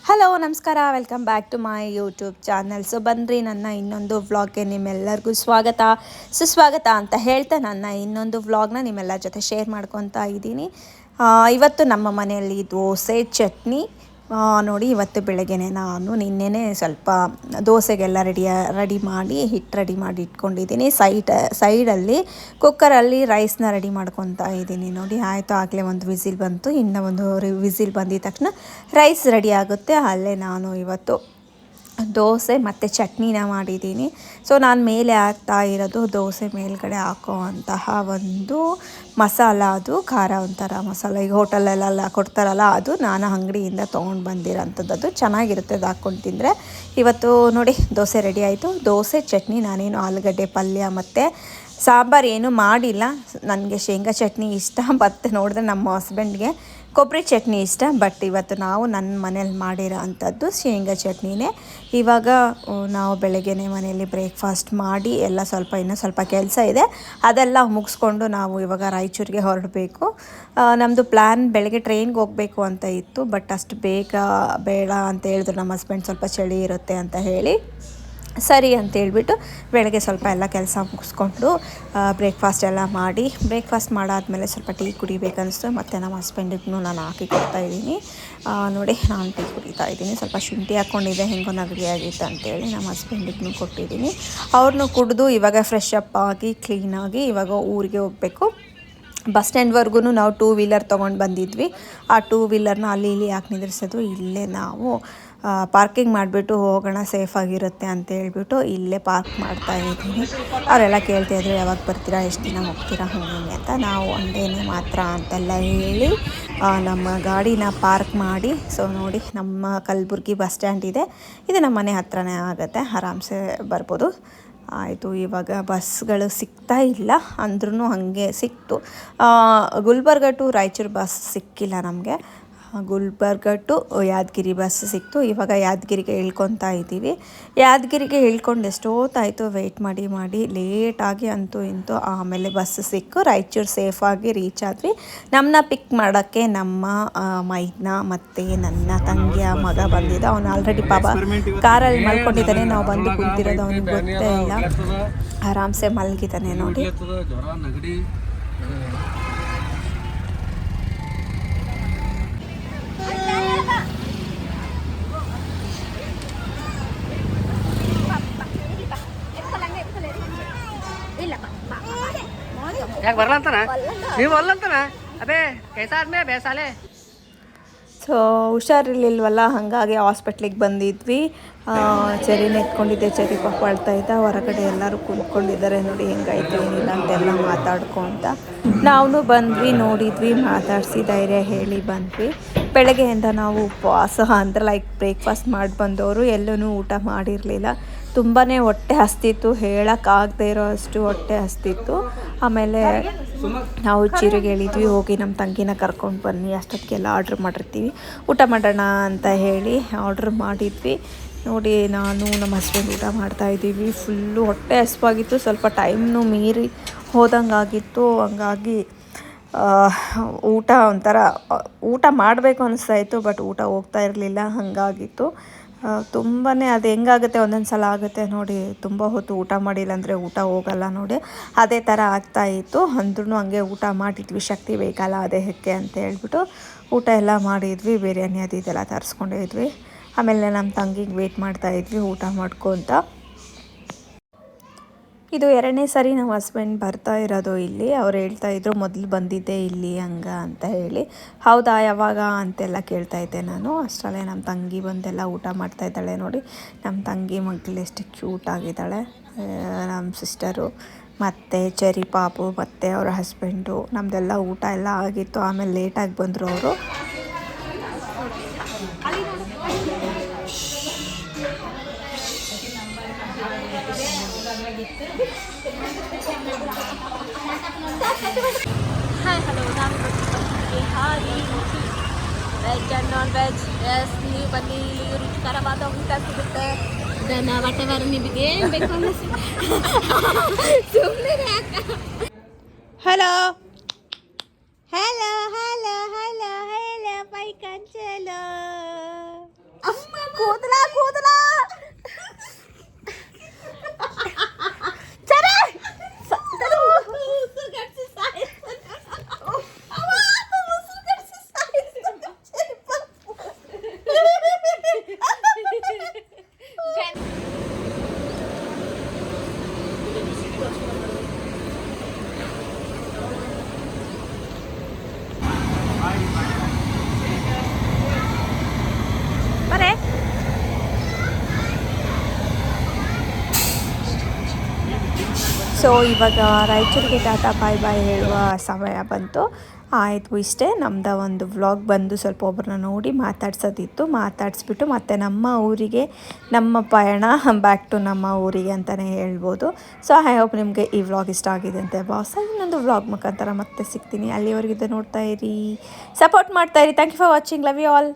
Hello ನಮಸ್ಕಾರ, welcome back to my YouTube channel. So ಬನ್ನಿರಿ, ನನ್ನ ಇನ್ನೊಂದು ವ್ಲಾಗ್ಗೆ ನಿಮ್ಮೆಲ್ಲರಿಗೂ ಸ್ವಾಗತ ಸುಸ್ವಾಗತ ಅಂತ ಹೇಳ್ತಾ ನನ್ನ ಇನ್ನೊಂದು ವ್ಲಾಗ್ನ ನಿಮ್ಮೆಲ್ಲರ ಜೊತೆ ಶೇರ್ ಮಾಡ್ಕೊತಾ ಇದ್ದೀನಿ. ಇವತ್ತು ನಮ್ಮ ಮನೆಯಲ್ಲಿ ದೋಸೆ ಚಟ್ನಿ ನೋಡಿ. ಇವತ್ತು ಬೆಳಗ್ಗೆನೆ ನಾನು ನಿನ್ನೆನೇ ಸ್ವಲ್ಪ ದೋಸೆಗೆಲ್ಲ ರೆಡಿ ಮಾಡಿ ಹಿಟ್ಟು ರೆಡಿ ಮಾಡಿ ಇಟ್ಕೊಂಡಿದ್ದೀನಿ. ಸೈಡಲ್ಲಿ ಕುಕ್ಕರಲ್ಲಿ ರೈಸ್ನ ರೆಡಿ ಮಾಡ್ಕೊತಾ ಇದ್ದೀನಿ ನೋಡಿ. ಆಯಿತು, ಆಗಲೇ ಒಂದು ವಿಸಿಲ್ ಬಂತು. ಇನ್ನೂ ಒಂದು ವಿಸಿಲ್ ಬಂದಿದ ತಕ್ಷಣ ರೈಸ್ ರೆಡಿ ಆಗುತ್ತೆ. ಅಲ್ಲೇ ನಾನು ಇವತ್ತು ದೋಸೆ ಮತ್ತು ಚಟ್ನಿನ ಮಾಡಿದ್ದೀನಿ. ಸೊ ನಾನು ಮೇಲೆ ಹಾಕ್ತಾ ಇರೋದು ದೋಸೆ ಮೇಲ್ಗಡೆ ಹಾಕೋವಂತಹ ಒಂದು ಮಸಾಲ, ಅದು ಖಾರ ಒಂಥರ ಮಸಾಲ, ಈಗ ಹೋಟೆಲಲ್ಲೆಲ್ಲ ಕೊಡ್ತಾರಲ್ಲ, ಅದು ನಾನು ಅಂಗಡಿಯಿಂದ ತೊಗೊಂಡು ಬಂದಿರೋಂಥದ್ದು. ಅದು ಚೆನ್ನಾಗಿರುತ್ತೆ, ಅದು ಹಾಕ್ಕೊಂಡು ತಿಂದರೆ. ಇವತ್ತು ನೋಡಿ ದೋಸೆ ರೆಡಿ ಆಯಿತು. ದೋಸೆ ಚಟ್ನಿ, ನಾನೇನು ಆಲೂಗಡ್ಡೆ ಪಲ್ಯ ಮತ್ತು ಸಾಂಬಾರು ಏನೂ ಮಾಡಿಲ್ಲ. ನನಗೆ ಶೇಂಗಾ ಚಟ್ನಿ ಇಷ್ಟ, ಮತ್ತು ನೋಡಿದ್ರೆ ನಮ್ಮ ಹಸ್ಬೆಂಡ್ಗೆ ಕೊಬ್ಬರಿ ಚಟ್ನಿ ಇಷ್ಟ. ಬಟ್ ಇವತ್ತು ನಾವು ನನ್ನ ಮನೇಲಿ ಮಾಡಿರೋ ಅಂಥದ್ದು ಶೇಂಗಾ ಚಟ್ನಿನೇ. ಇವಾಗ ನಾವು ಬೆಳಗ್ಗೆನೇ ಮನೆಯಲ್ಲಿ ಬ್ರೇಕ್ಫಾಸ್ಟ್ ಮಾಡಿ ಎಲ್ಲ ಇನ್ನೂ ಸ್ವಲ್ಪ ಕೆಲಸ ಇದೆ, ಅದೆಲ್ಲ ಮುಗಿಸ್ಕೊಂಡು ನಾವು ಇವಾಗ ರಾಯಚೂರಿಗೆ ಹೊರಡಬೇಕು. ನಮ್ಮದು ಪ್ಲ್ಯಾನ್ ಬೆಳಗ್ಗೆ ಟ್ರೈನ್ಗೆ ಹೋಗಬೇಕು ಅಂತ ಇತ್ತು. ಬಟ್ ಅಷ್ಟು ಬೇಗ ಬೇಡ ಅಂತ ಹೇಳಿದ್ರು ನಮ್ಮ ಹಸ್ಬೆಂಡ್, ಸ್ವಲ್ಪ ಚಳಿ ಇರುತ್ತೆ ಅಂತ ಹೇಳಿ. ಸರಿ ಅಂತೇಳ್ಬಿಟ್ಟು ಬೆಳಗ್ಗೆ ಸ್ವಲ್ಪ ಎಲ್ಲ ಕೆಲಸ ಮುಗಿಸ್ಕೊಂಡು ಬ್ರೇಕ್ಫಾಸ್ಟ್ ಎಲ್ಲ ಮಾಡಿ, ಬ್ರೇಕ್ಫಾಸ್ಟ್ ಮಾಡಾದಮೇಲೆ ಸ್ವಲ್ಪ ಟೀ ಕುಡಿಬೇಕನ್ನಿಸ್ತು. ಮತ್ತು ನಮ್ಮ ಹಸ್ಬೆಂಡಿಗೂ ನಾನು ಹಾಕಿ ಕೊಡ್ತಾಯಿದ್ದೀನಿ ನೋಡಿ. ನಾನು ಟೀ ಕುಡಿತಾ ಇದ್ದೀನಿ. ಸ್ವಲ್ಪ ಶುಂಠಿ ಹಾಕ್ಕೊಂಡಿದ್ದೆ, ಹೆಂಗೋ ನಗಡಿಯಾಗಿತ್ತು ಅಂತೇಳಿ ನಮ್ಮ ಹಸ್ಬೆಂಡಿಗೂ ಕೊಟ್ಟಿದ್ದೀನಿ. ಅವ್ರನ್ನೂ ಕುಡಿದು ಇವಾಗ ಫ್ರೆಶ್ ಅಪ್ ಆಗಿ ಕ್ಲೀನಾಗಿ ಇವಾಗ ಊರಿಗೆ ಹೋಗಬೇಕು. ಬಸ್ ಸ್ಟ್ಯಾಂಡ್ವರೆಗೂ ನಾವು 2 ವೀಲರ್ ತೊಗೊಂಡು ಬಂದಿದ್ವಿ. ಆ 2 ವೀಲರ್ನ ಅಲ್ಲಿ ಇಲ್ಲಿ ಯಾಕೆ ನಿಂದಿರ್ಸೋದು, ಇಲ್ಲೇ ನಾವು ಪಾರ್ಕಿಂಗ್ ಮಾಡಿಬಿಟ್ಟು ಹೋಗೋಣ, ಸೇಫಾಗಿರುತ್ತೆ ಅಂತ ಹೇಳ್ಬಿಟ್ಟು ಇಲ್ಲೇ ಪಾರ್ಕ್ ಮಾಡ್ತಾಯಿದ್ದೀನಿ. ಅವರೆಲ್ಲ ಕೇಳ್ತಾಯಿದ್ರು, ಯಾವಾಗ ಬರ್ತೀರಾ, ಎಷ್ಟು ದಿನ ಹೋಗ್ತೀರಾ, ಹಂಗೆ ಅಂತ. ನಾವು ಒನ್ ಡೇನೇ ಮಾತ್ರ ಅಂತೆಲ್ಲ ಹೇಳಿ ನಮ್ಮ ಗಾಡಿನ ಪಾರ್ಕ್ ಮಾಡಿ. ಸೊ ನೋಡಿ, ನಮ್ಮ ಕಲಬುರ್ಗಿ ಬಸ್ ಸ್ಟ್ಯಾಂಡ್ ಇದೆ, ಇದು ನಮ್ಮ ಮನೆ ಹತ್ರನೇ ಆಗುತ್ತೆ, ಆರಾಮ್ಸೆ ಬರ್ಬೋದು. ಆಯಿತು, ಇವಾಗ ಬಸ್ಗಳು ಸಿಗ್ತಾ ಇಲ್ಲ ಅಂದ್ರೂ ಹಾಗೆ ಸಿಕ್ತು. ಗುಲ್ಬರ್ಗ ಟು ರಾಯಚೂರು ಬಸ್ ಸಿಕ್ಕಿಲ್ಲ ನಮಗೆ. ಗುಲ್ಬರ್ಗ ಟು ಯಾದಗಿರಿ ಬಸ್ ಸಿಕ್ತು. ಇವಾಗ ಯಾದಗಿರಿಗೆ ಇಳ್ಕೊತಾ ಇದ್ದೀವಿ. ಯಾದಗಿರಿಗೆ ಇಳ್ಕೊಂಡು ಎಷ್ಟೊತ್ತಾಯಿತು ವೆಯ್ಟ್ ಮಾಡಿ ಲೇಟಾಗಿ ಅಂತೂ ಇಂತೂ ಆಮೇಲೆ ಬಸ್ ಸಿಕ್ಕು ರಾಯಚೂರು ಸೇಫಾಗಿ ರೀಚ್ ಆದ್ವಿ. ನಮ್ಮನ್ನ ಪಿಕ್ ಮಾಡೋಕ್ಕೆ ನಮ್ಮ ಮೈದ್ನ ಮತ್ತು ನನ್ನ ತಂಗಿಯ ಮಗ ಬಂದಿದ್ದ. ಅವನು ಆಲ್ರೆಡಿ ಪಾಪ ಕಾರಲ್ಲಿ ಮಲ್ಕೊಂಡಿದ್ದಾನೆ. ನಾವು ಬಂದು ಕುಂತಿರೋದು ಅವನಿಗೆ ಗೊತ್ತೇ ಇಲ್ಲ, ಆರಾಮ್ಸೆ ಮಲಗಿದ್ದಾನೆ ನೋಡಿ. ಯಾಕೆ ಬರಲ್ಲ ಅಂತಾನ, ನೀವು ಬರಲ್ಲ ಅಂತಾನ, ಅದೇ ಕೈಸಾದ್ಮೇ ಬೇಸಾಲೆ. ಸೊ ಹುಷಾರಿರ್ಲಿಲ್ವಲ್ಲ, ಹಾಗಾಗಿ ಹಾಸ್ಪಿಟ್ಲಿಗೆ ಬಂದಿದ್ವಿ. ಚರಿನ ಎತ್ಕೊಂಡಿದ್ದೆ, ಚರಿ ಪಾಪ ಅಳ್ತಾ ಇದ್ದ. ಹೊರಗಡೆ ಎಲ್ಲರೂ ಕುಂತ್ಕೊಂಡಿದ್ದಾರೆ ನೋಡಿ, ಹೆಂಗಾಯ್ತು ಏನಿಲ್ಲ ಅಂತೆಲ್ಲ ಮಾತಾಡ್ಕೊತ. ನಾವು ಬಂದ್ವಿ, ನೋಡಿದ್ವಿ, ಮಾತಾಡಿಸಿ ಧೈರ್ಯ ಹೇಳಿ ಬಂದ್ವಿ. ಬೆಳಗ್ಗೆಯಿಂದ ನಾವು ಉಪವಾಸ ಅಂದರೆ ಲೈಕ್ ಬ್ರೇಕ್ಫಾಸ್ಟ್ ಮಾಡಿ ಬಂದವರು ಎಲ್ಲೂ ಊಟ ಮಾಡಿರಲಿಲ್ಲ. ತುಂಬಾ ಹೊಟ್ಟೆ ಹಸ್ತಿತ್ತು, ಹೇಳೋಕ್ಕಾಗದೇ ಇರೋ ಅಷ್ಟು ಹೊಟ್ಟೆ ಹಸ್ತಿತ್ತು. ಆಮೇಲೆ ನಾವು ಚಿರಿಗೆ ಹೇಳಿದ್ವಿ, ಹೋಗಿ ನಮ್ಮ ತಂಗಿನ ಕರ್ಕೊಂಡು ಬನ್ನಿ, ಅಷ್ಟೊತ್ತಿಗೆಲ್ಲ ಆರ್ಡ್ರ್ ಮಾಡಿರ್ತೀವಿ, ಊಟ ಮಾಡೋಣ ಅಂತ ಹೇಳಿ ಆರ್ಡ್ರ್ ಮಾಡಿದ್ವಿ ನೋಡಿ. ನಾನು ನಮ್ಮ ಹಸ್ಬೆಂಡ್ ಊಟ ಮಾಡ್ತಾಯಿದ್ದೀವಿ. ಫುಲ್ಲು ಹೊಟ್ಟೆ ಹಸ್ವಾಗಿತ್ತು, ಸ್ವಲ್ಪ ಟೈಮ್ನು ಮೀರಿ ಹೋದಂಗಾಗಿತ್ತು. ಹಂಗಾಗಿ ಊಟ ಒಂಥರ ಊಟ ಮಾಡಬೇಕು ಅನಿಸ್ತಾಯಿತ್ತು, ಬಟ್ ಊಟ ಹೋಗ್ತಾ ಇರಲಿಲ್ಲ, ಹಾಗಾಗಿತ್ತು. ತುಂಬಾ ಅದು ಹೆಂಗಾಗುತ್ತೆ ಒಂದೊಂದು ಸಲ ಆಗುತ್ತೆ ನೋಡಿ, ತುಂಬ ಹೊತ್ತು ಊಟ ಮಾಡಿಲ್ಲ ಅಂದರೆ ಊಟ ಹೋಗಲ್ಲ ನೋಡಿ, ಅದೇ ಥರ ಆಗ್ತಾಯಿತ್ತು. ಅಂದ್ರೂ ಹಂಗೆ ಊಟ ಮಾಡಿದ್ವಿ, ಶಕ್ತಿ ಬೇಕಲ್ಲ ದೇಹಕ್ಕೆ ಅಂತ ಹೇಳ್ಬಿಟ್ಟು ಊಟ ಎಲ್ಲ ಮಾಡಿದ್ವಿ. ಬಿರಿಯಾನಿ ಅದು ಇದೆಲ್ಲ ತರಿಸ್ಕೊಂಡಿದ್ವಿ. ಆಮೇಲೆ ನಮ್ಮ ತಂಗಿಗೆ ವೆಯ್ಟ್ ಮಾಡ್ತಾಯಿದ್ವಿ ಊಟ ಮಾಡ್ಕೊತ. ಇದು 2ನೇ ಸರಿ ನಮ್ಮ ಹಸ್ಬೆಂಡ್ ಬರ್ತಾ ಇರೋದು ಇಲ್ಲಿ. ಅವ್ರು ಹೇಳ್ತಾಯಿದ್ರು, ಮೊದಲು ಬಂದಿದ್ದೆ ಇಲ್ಲಿ ಹಂಗೆ ಅಂತ ಹೇಳಿ. ಹೌದಾ, ಯಾವಾಗ ಅಂತೆಲ್ಲ ಕೇಳ್ತಾಯಿದ್ದೆ ನಾನು. ಅಷ್ಟರಲ್ಲೇ ನಮ್ಮ ತಂಗಿ ಬಂದೆಲ್ಲ ಊಟ ಮಾಡ್ತಾಯಿದ್ದಾಳೆ ನೋಡಿ. ನಮ್ಮ ತಂಗಿ ಮಗಳು ಎಷ್ಟು ಕ್ಯೂಟ್ ಆಗಿದ್ದಾಳೆ, ನಮ್ಮ ಸಿಸ್ಟರು ಮತ್ತು ಚರಿ ಪಾಪು ಮತ್ತು ಅವರ ಹಸ್ಬೆಂಡು. ನಮ್ಮದೆಲ್ಲ ಊಟ ಎಲ್ಲ ಆಗಿತ್ತು. ಆಮೇಲೆ ಲೇಟಾಗಿ ಬಂದರು ಅವರು. ಹಾಯ್ ಹಲೋ, ನಾನು Hari veg and non veg. Yes, ನೀವು ಬನ್ನಿ, ರುಚಿಕರವಾದ ಊಟ ಸಿಗುತ್ತೆ. ದನ ವಾಟೆವರ್ ನಿಮಗೆ ಏನು ಬೇಕು ಸುಮ್ಮನೆ. Hello hello hello hello hello ಪೈ ಕಂಚಲೋ. ಸೊ ಇವಾಗ ರಾಯಚೂರಿಗೆ ಟಾಟಾ ಬಾಯ್ ಬಾಯ್ ಹೇಳುವ ಸಮಯ ಬಂತು. ಆಯಿತು, ಇಷ್ಟೇ ನಮ್ಮದು ಒಂದು ವ್ಲಾಗ್ ಬಂದು ಸ್ವಲ್ಪ ಒಬ್ಬರನ್ನ ನೋಡಿ ಮಾತಾಡ್ಸೋದಿತ್ತು. ಮಾತಾಡಿಸ್ಬಿಟ್ಟು ಮತ್ತೆ ನಮ್ಮ ಊರಿಗೆ ನಮ್ಮ ಪಯಣ ಬ್ಯಾಕ್ ಟು ನಮ್ಮ ಊರಿಗೆ ಅಂತಲೇ ಹೇಳ್ಬೋದು. ಸೊ ಐ ಹೋಪ್ ನಿಮಗೆ ಈ ವ್ಲಾಗ್ ಇಷ್ಟ ಆಗಿದೆ ಅಂತ ಬಾಸ್. ಇನ್ನೊಂದು ವ್ಲಾಗ್ ಮುಖಾಂತರ ಮತ್ತೆ ಸಿಗ್ತೀನಿ. ಅಲ್ಲಿವರೆಗಿದ್ದು ನೋಡ್ತಾ ಇರಿ, ಸಪೋರ್ಟ್ ಮಾಡ್ತಾ ಇರಿ. Thank you for watching. Love you all.